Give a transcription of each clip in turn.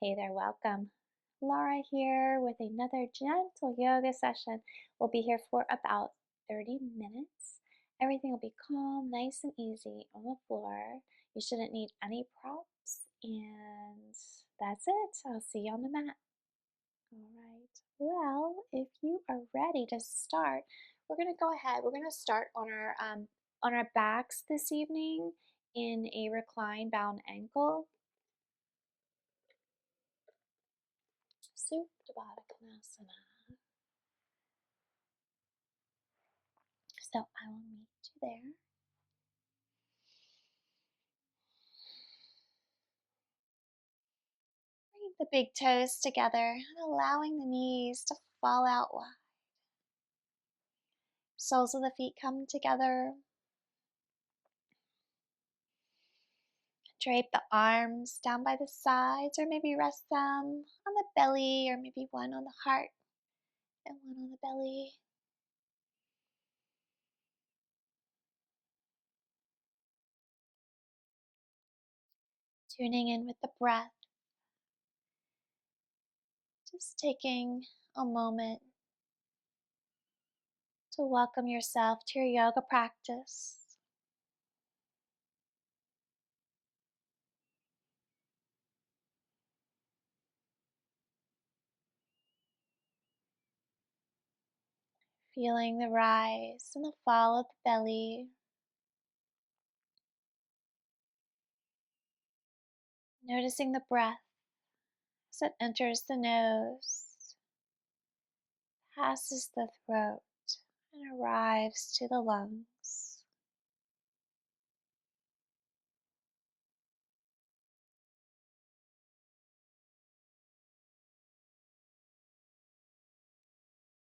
Hey there, welcome. Laura here with another gentle yoga session. We'll be here for about 30 minutes. Everything will be calm, nice and easy on the floor. You shouldn't need any props, and that's it. I'll see you on the mat. All right. Well, if you are ready to start, we're going to go ahead. We're going to start on our backs this evening in a recline bound ankle. Supta Baddha Konasana. So I will meet you there. Bring the big toes together and allowing the knees to fall out wide. Soles of the feet come together. Drape the arms down by the sides, or maybe rest them on the belly, or maybe one on the heart and one on the belly. Tuning in with the breath. Just taking a moment to welcome yourself to your yoga practice. Feeling the rise and the fall of the belly. Noticing the breath as it enters the nose, passes the throat, and arrives to the lungs.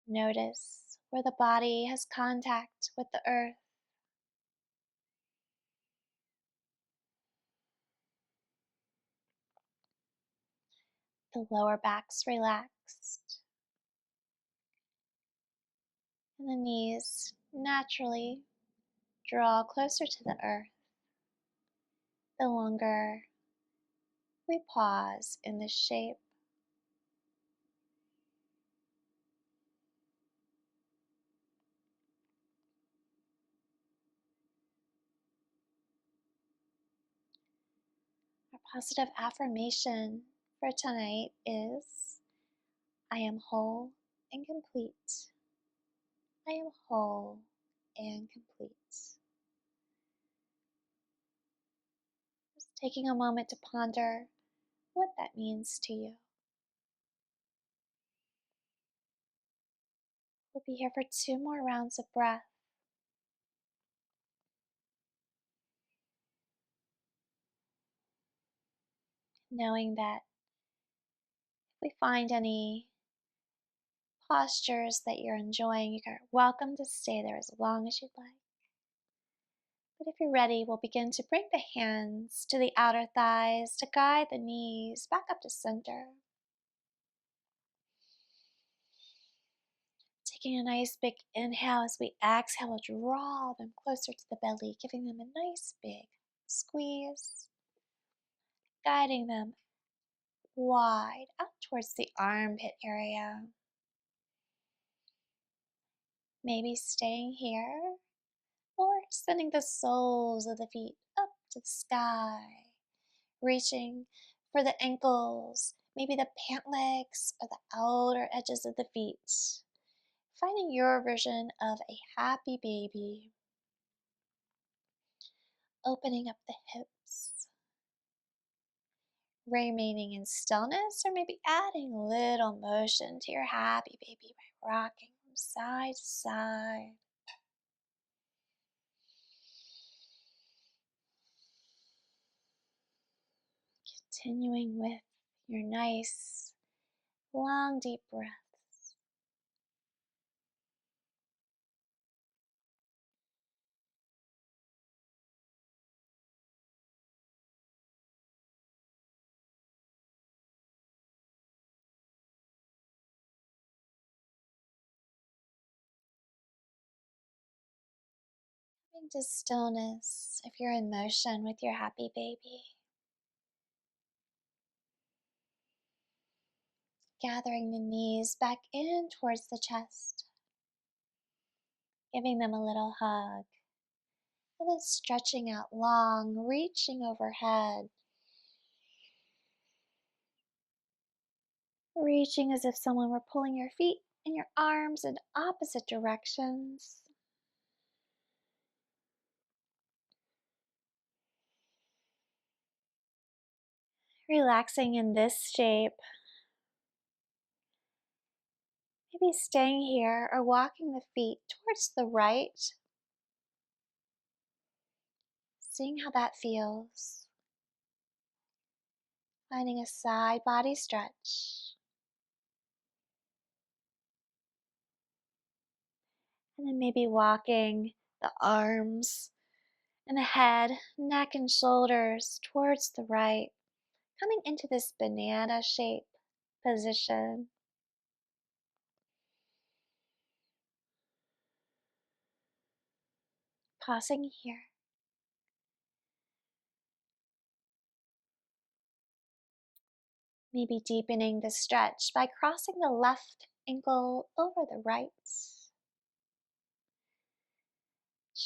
Notice where the body has contact with the earth. The lower back's relaxed, and the knees naturally draw closer to the earth the longer we pause in this shape. Our positive affirmation for tonight is, I am whole and complete. I am whole and complete. Just taking a moment to ponder what that means to you. We'll be here for 2 more rounds of breath. Knowing that if we find any postures that you're enjoying, you're welcome to stay there as long as you'd like. But if you're ready, we'll begin to bring the hands to the outer thighs to guide the knees back up to center. Taking a nice big inhale as we exhale, we'll draw them closer to the belly, giving them a nice big squeeze, guiding them wide out towards the armpit area. Maybe staying here or sending the soles of the feet up to the sky, reaching for the ankles, maybe the pant legs or the outer edges of the feet. Finding your version of a happy baby. Opening up the hips. Remaining in stillness, or maybe adding a little motion to your happy baby by rocking from side to side. Continuing with your nice, long, deep breaths. Coming to stillness if you're in motion with your happy baby. gathering the knees back in towards the chest, giving them a little hug, and then stretching out long, reaching overhead, reaching as if someone were pulling your feet and your arms in opposite directions. Relaxing in this shape, maybe staying here or walking the feet towards the right, seeing how that feels. Finding a side body stretch. And then maybe walking the arms and the head, neck and shoulders towards the right, coming into this banana shape position. Pausing here. Maybe deepening the stretch by crossing the left ankle over the right.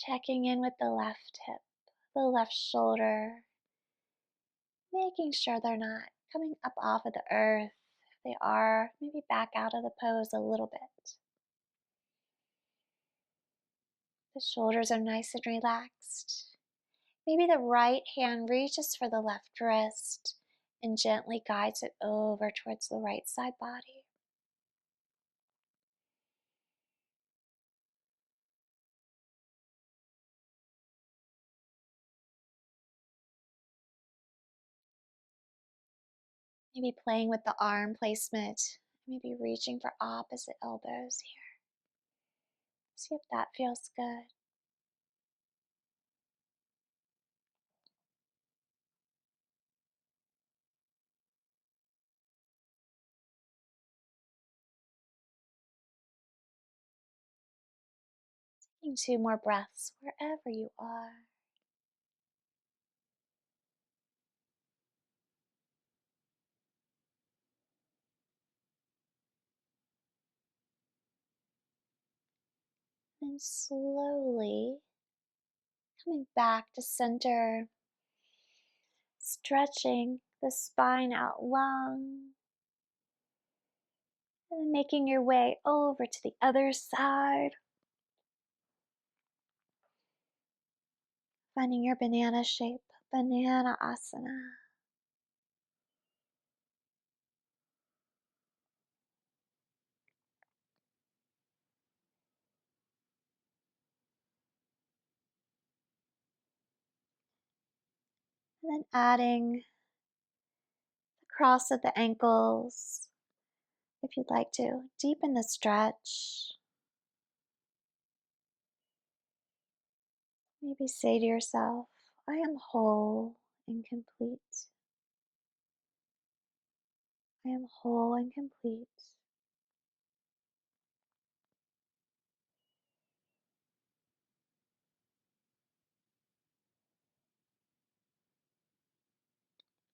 Checking in with the left hip, the left shoulder, making sure they're not coming up off of the earth. If they are, maybe back out of the pose a little bit. The shoulders are nice and relaxed. Maybe the right hand reaches for the left wrist and gently guides it over towards the right side body. Maybe playing with the arm placement. Maybe reaching for opposite elbows here. See if that feels good. Taking 2 more breaths wherever you are. And slowly coming back to center, stretching the spine out long, and then making your way over to the other side. Finding your banana shape, banana asana. And then adding the cross of the ankles. If you'd like to deepen the stretch, maybe say to yourself, I am whole and complete. I am whole and complete.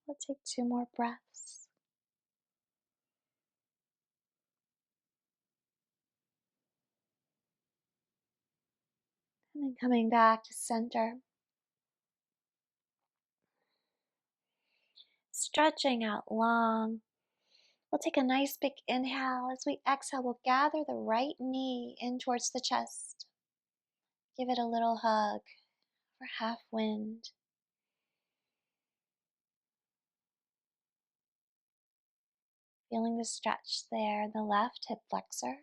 We'll take 2 more breaths. And then coming back to center. Stretching out long. We'll take a nice big inhale. As we exhale, we'll gather the right knee in towards the chest. Give it a little hug for half wind. Feeling the stretch there in the left hip flexor.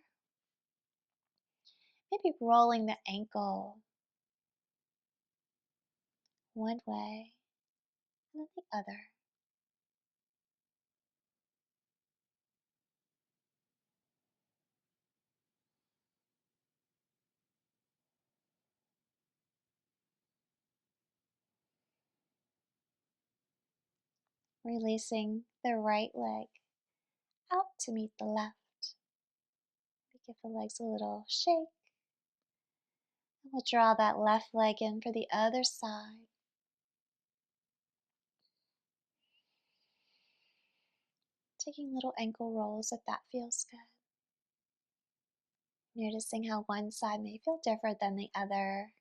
Maybe rolling the ankle one way and then the other. Releasing the right leg out to meet the left. Give the legs a little shake. And we'll draw that left leg in for the other side. Taking little ankle rolls if that feels good. Noticing how one side may feel different than the other.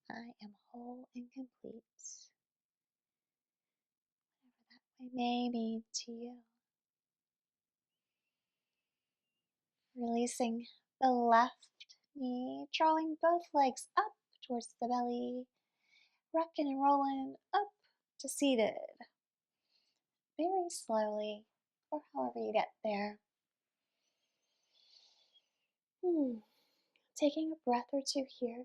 I am whole and complete. Whatever that may mean to you. Releasing the left knee, drawing both legs up towards the belly, rocking and rolling up to seated. Very slowly, or however you get there. Taking a breath or two here.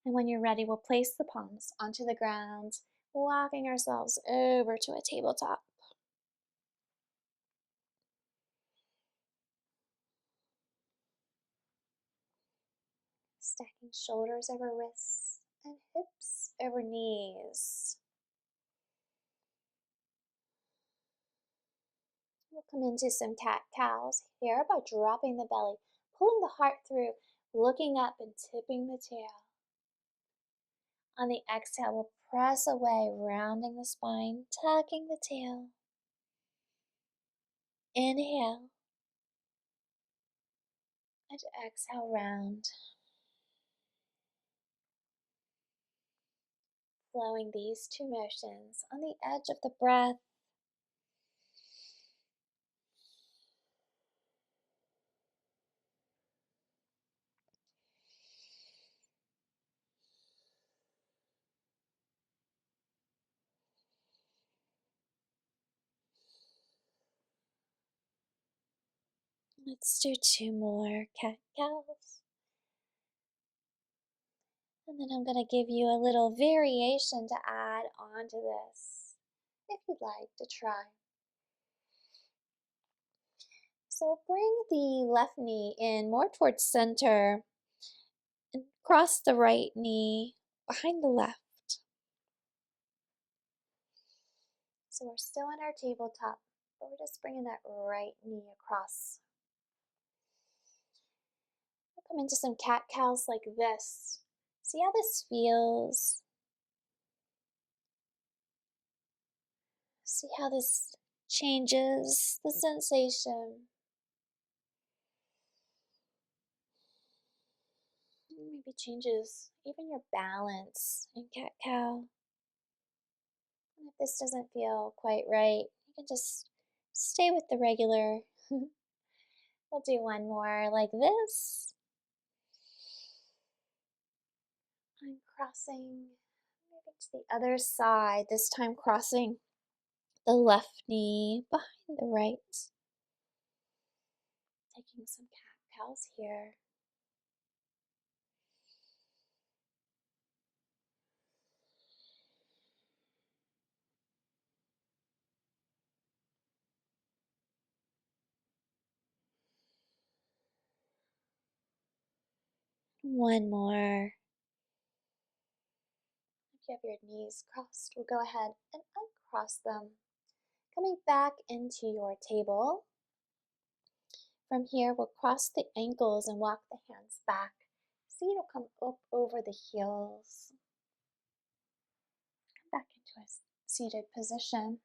And when you're ready, we'll place the palms onto the ground, walking ourselves over to a tabletop. Stacking shoulders over wrists and hips over knees. We'll come into some cat-cows here by dropping the belly, pulling the heart through, looking up and tipping the tail. On the exhale, we'll press away, rounding the spine, tucking the tail. Inhale. And exhale, round. Flowing these two motions on the edge of the breath. Let's do two more cat-cows. And then I'm going to give you a little variation to add onto this, if you'd like to try. So bring the left knee in more towards center and cross the right knee behind the left. So we're still on our tabletop, but we're just bringing that right knee across. We'll come into some cat-cows like this. See how this feels. See how this changes the sensation. Maybe changes even your balance in cat-cow. And if this doesn't feel quite right, you can just stay with the regular. We'll do one more like this. I'm crossing maybe to the other side, this time crossing the left knee behind the right. Taking some cat-cows here. One more. If you have your knees crossed, we'll go ahead and uncross them. Coming back into your table. From here, we'll cross the ankles and walk the hands back. Feet will come up over the heels. Come back into a seated position.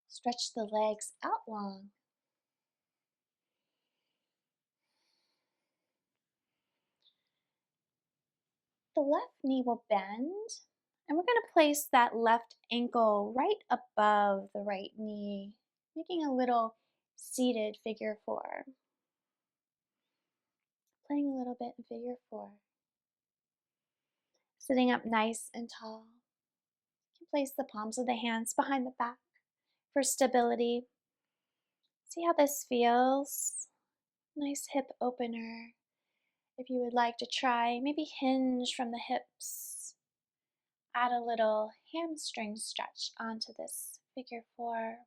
Stretch the legs out long. The left knee will bend, and we're going to place that left ankle right above the right knee, making a little seated figure four. Playing a little bit in figure four. Sitting up nice and tall. You can place the palms of the hands behind the back for stability. See how this feels? Nice hip opener. If you would like to try, maybe hinge from the hips. Add a little hamstring stretch onto this figure four.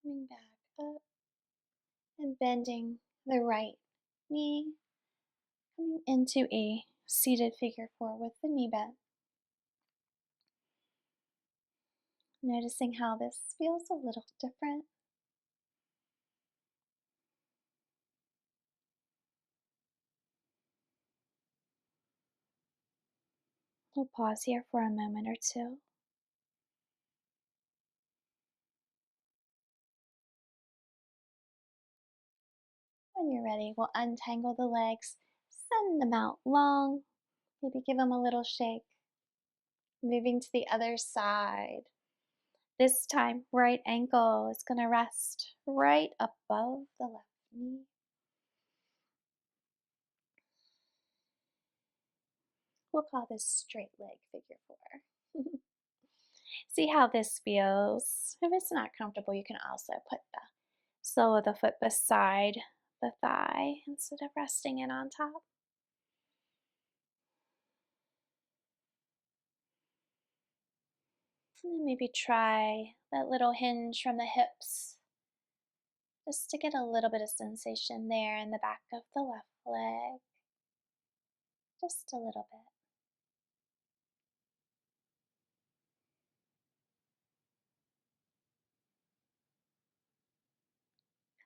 Coming back up and bending the right knee Coming into a seated figure four with the knee bent. Noticing how this feels a little different. We'll pause here for a moment or two. When you're ready, we'll untangle the legs, send them out long, maybe give them a little shake. Moving to the other side. This time, right ankle is going to rest right above the left knee. We'll call this straight leg figure four. See how this feels. If it's not comfortable, you can also put the sole of the foot beside the thigh instead of resting it on top. And then maybe try that little hinge from the hips just to get a little bit of sensation there in the back of the left leg. Just a little bit.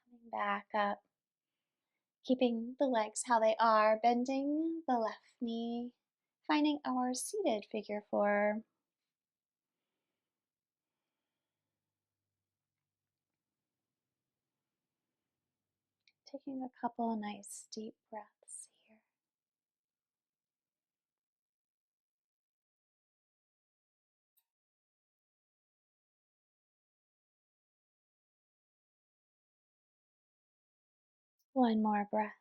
Coming back up. Keeping the legs how they are, bending the left knee, finding our seated figure four. Taking a couple nice deep breaths here. One more breath.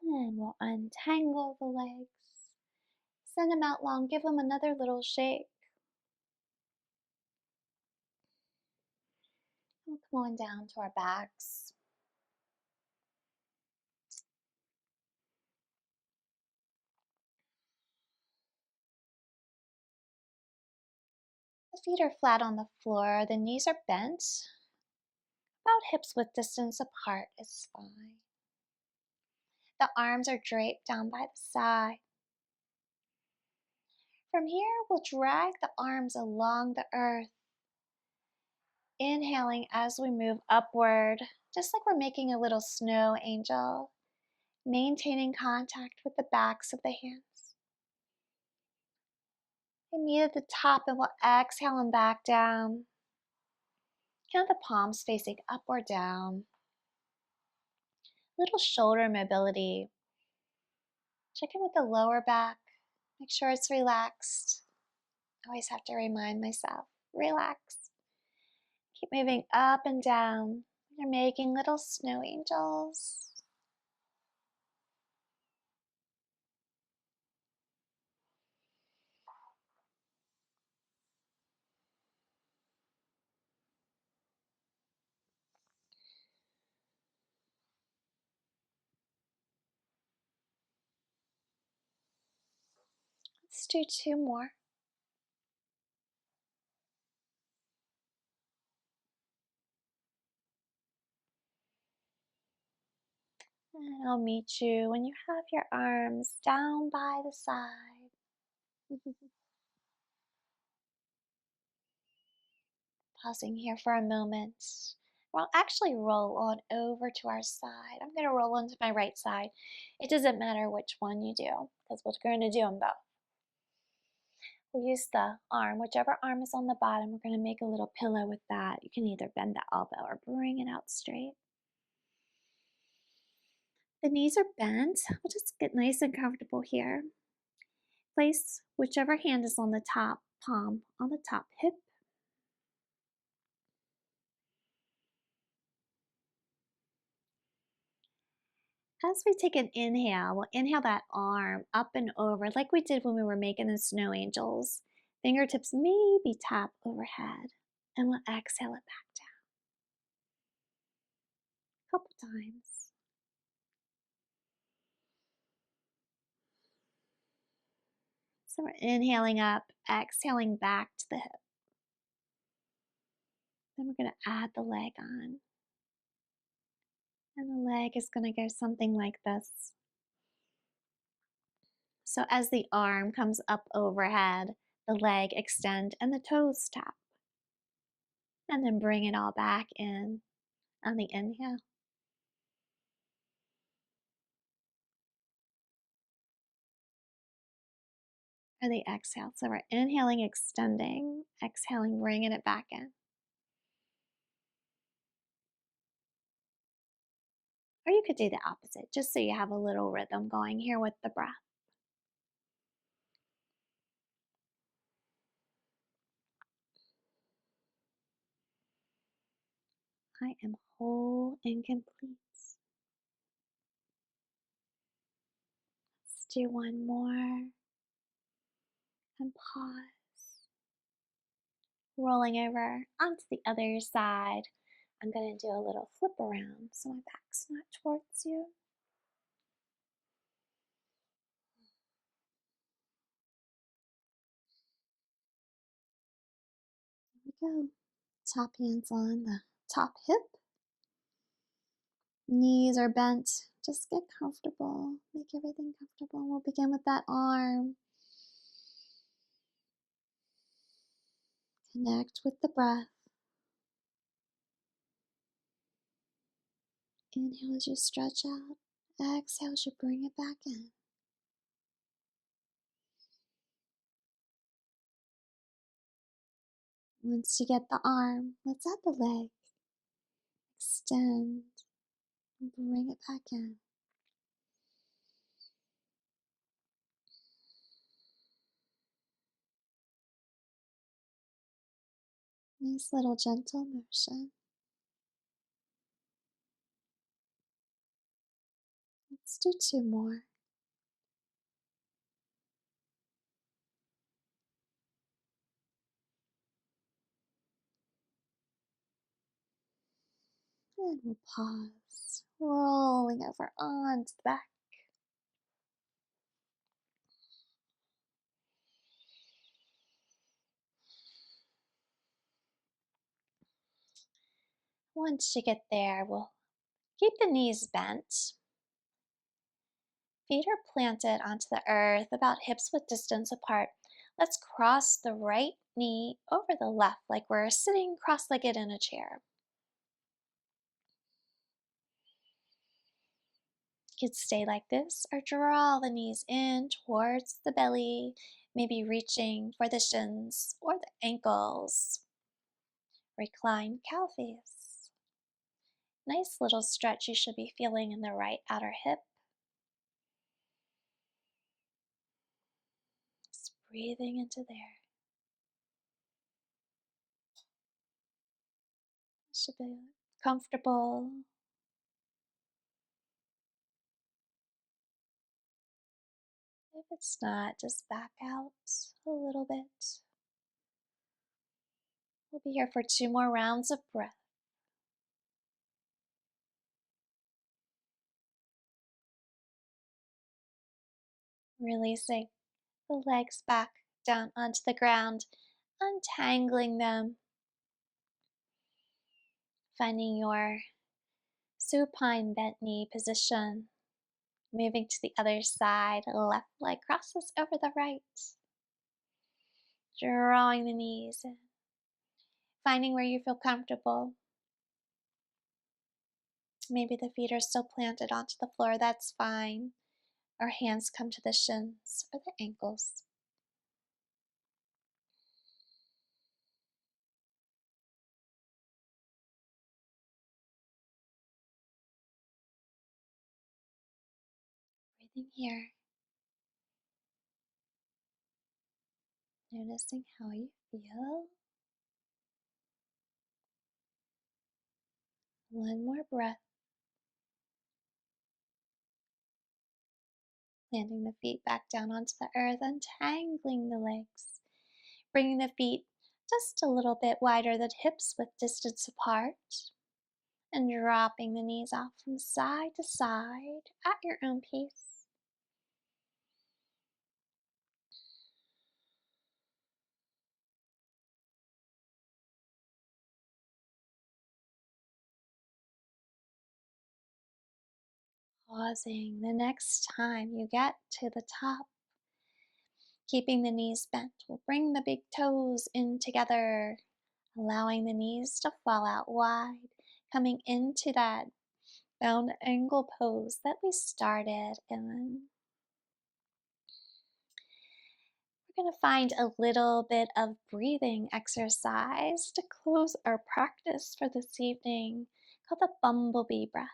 And we'll untangle the legs. Send them out long. Give them another little shake. We'll come on down to our backs. The feet are flat on the floor. The knees are bent. About hips width distance apart is fine. The arms are draped down by the side. From here, we'll drag the arms along the earth. Inhaling as we move upward, just like we're making a little snow angel. Maintaining contact with the backs of the hands. And meet at the top and we'll exhale them back down. Count the palms facing up or down. Little shoulder mobility. Check in with the lower back. Make sure it's relaxed. I always have to remind myself, relax. Keep moving up and down. You're making little snow angels. Let's do two more. And I'll meet you when you have your arms down by the side. Pausing here for a moment. We'll actually roll on over to our side. I'm going to roll onto my right side. It doesn't matter which one you do because we're going to do them both. We'll use the arm, whichever arm is on the bottom, we're going to make a little pillow with that. You can either bend the elbow or bring it out straight. The knees are bent. We'll just get nice and comfortable here. Place whichever hand is on the top palm on the top hip. As we take an inhale, we'll inhale that arm up and over like we did when we were making the snow angels. Fingertips maybe tap overhead. And we'll exhale it back down. A couple times. So we're inhaling up, exhaling back to the hip. Then we're going to add the leg on. And the leg is going to go something like this. So as the arm comes up overhead, the leg extend and the toes tap. And then bring it all back in on the inhale. Or the exhale. So we're inhaling, extending, exhaling, bringing it back in. Or you could do the opposite, just so you have a little rhythm going here with the breath. I am whole and complete. Let's do one more. And pause. Rolling over onto the other side. I'm going to do a little flip around so my back's not towards you. Here we go. Top hands on the top hip. Knees are bent. Just get comfortable. Make everything comfortable. We'll begin with that arm. Connect with the breath. Inhale as you stretch out. Exhale as you bring it back in. Once you get the arm, let's add the leg. Extend and bring it back in. Nice little gentle motion. Let's do two more. And we'll pause, rolling over onto the back. Once you get there, we'll keep the knees bent. Feet are planted onto the earth, about hips width distance apart. Let's cross the right knee over the left like we're sitting cross-legged in a chair. You could stay like this or draw the knees in towards the belly, maybe reaching for the shins or the ankles. Recline cow face. Nice little stretch you should be feeling in the right outer hip. Just breathing into there. Should be comfortable. If it's not, just back out a little bit. We'll be here for two more rounds of breath. Releasing the legs back down onto the ground, untangling them. Finding your supine bent knee position. Moving to the other side, left leg crosses over the right. Drawing the knees in. Finding where you feel comfortable. Maybe the feet are still planted onto the floor, that's fine. Or hands come to the shins or the ankles. Breathing here. Noticing how you feel. One more breath. Landing the feet back down onto the earth, untangling the legs. Bringing the feet just a little bit wider than hips width distance apart. And dropping the knees off from side to side at your own pace. Pausing the next time you get to the top. Keeping the knees bent, we'll bring the big toes in together, allowing the knees to fall out wide, coming into that bound angle pose that we started in. We're going to find a little bit of breathing exercise to close our practice for this evening called the Bumble Bee Breath.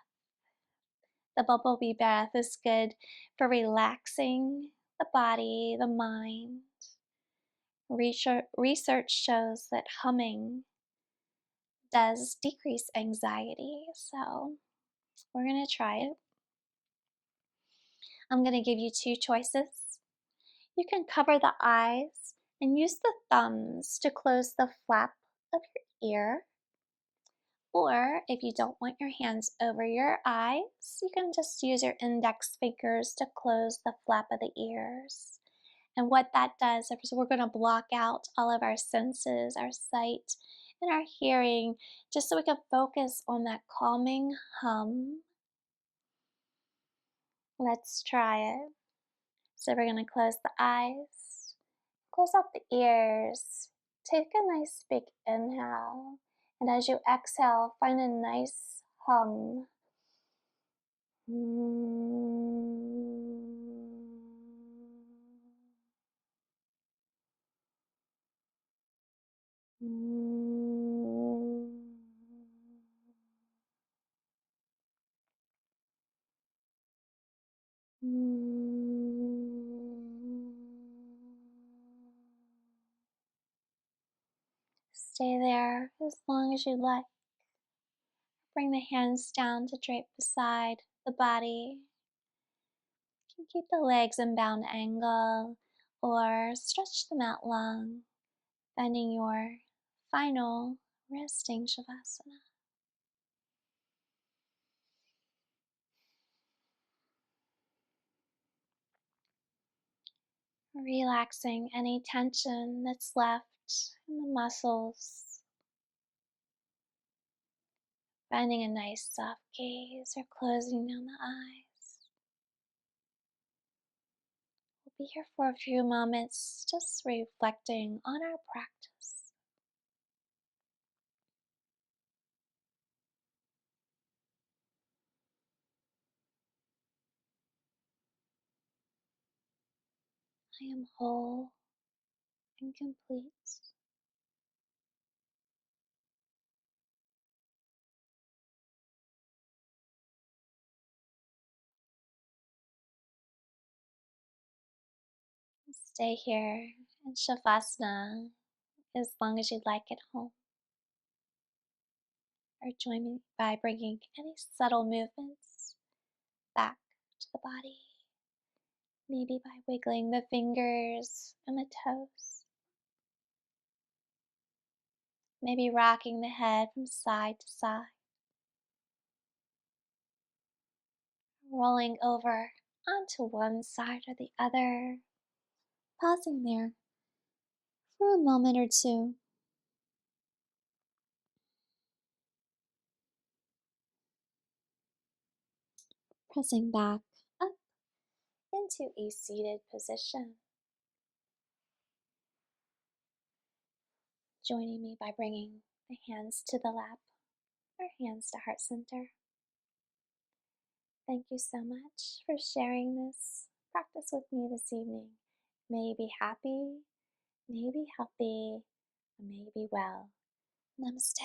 The Bumble Bee Breath is good for relaxing the body, the mind. Research shows that humming does decrease anxiety, so we're going to try it. I'm going to give you two choices. You can cover the eyes and use the thumbs to close the flap of your ear. Or if you don't want your hands over your eyes, you can just use your index fingers to close the flap of the ears. And what that does is we're going to block out all of our senses, our sight, and our hearing, just so we can focus on that calming hum. Let's try it. So we're going to close the eyes, close up the ears, take a nice big inhale, and as you exhale, find a nice hum. Stay there as long as you like. Bring the hands down to drape beside the body. You can keep the legs in bound angle or stretch them out long, finding your final resting Shavasana. Relaxing any tension that's left in the muscles. Finding a nice soft gaze or closing down the eyes. We'll be here for a few moments just reflecting on our practice. I am whole and complete. Stay here in Shavasana as long as you'd like at home. Or join me by bringing any subtle movements back to the body. Maybe by wiggling the fingers and the toes. Maybe rocking the head from side to side. Rolling over onto one side or the other. Pausing there for a moment or two. Pressing back up into a seated position. Joining me by bringing the hands to the lap or hands to heart center. Thank you so much for sharing this practice with me this evening. May you be happy, may you be healthy, and may you be well. Namaste.